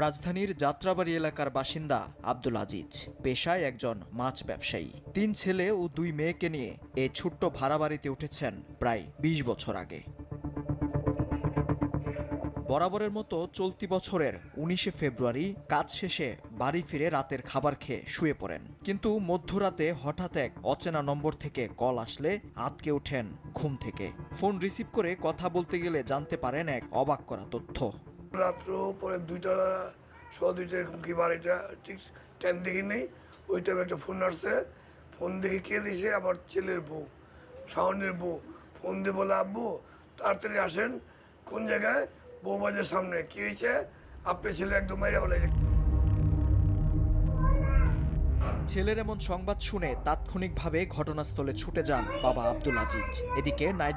রাজধানীর যাত্রাবাড়ী এলাকার বাসিন্দা আব্দুল আজিজ পেশায় একজন মাছ ব্যবসায়ী। 3 ছেলে ও 2 মেয়েকে নিয়ে এই ছোট্ট ভাড়া বাড়িতে উঠেছেন প্রায় 20 বছর আগে। বরাবরের মতো চলতি বছরের 19শে ফেব্রুয়ারি কাজ শেষে বাড়ি ফিরে রাতের খাবার খেয়ে শুয়ে পড়েন, কিন্তু মধ্যরাতে হঠাৎ এক অচেনা নম্বর থেকে কল আসলে আঁতকে ওঠেন ঘুম থেকে। ফোন রিসিভ করে কথা বলতে গেলে জানতে পারেন এক অবাক করা তথ্য। রাত্র পরে 2:15 কি বাড়িটা ঠিক টাইম দেখি নেই, ওই টাইমে একটা ফোন আসছে। ফোন দেখে কে দিয়েছে? আমার ছেলের বউ, শাওনের বউ। ফোন দিয়ে বলে, আব্বু তাড়াতাড়ি আসেন। কোন জায়গায়? বউবাজার সামনে। কি হয়েছে? আপনার ছেলে একদম মাইরা বলেছে। ছেলের এমন সংবাদ শুনে তাৎক্ষণিকভাবে ঘটনাস্থলে ছুটে যান বাবা আব্দুল আজিজ। এদিকে নাইট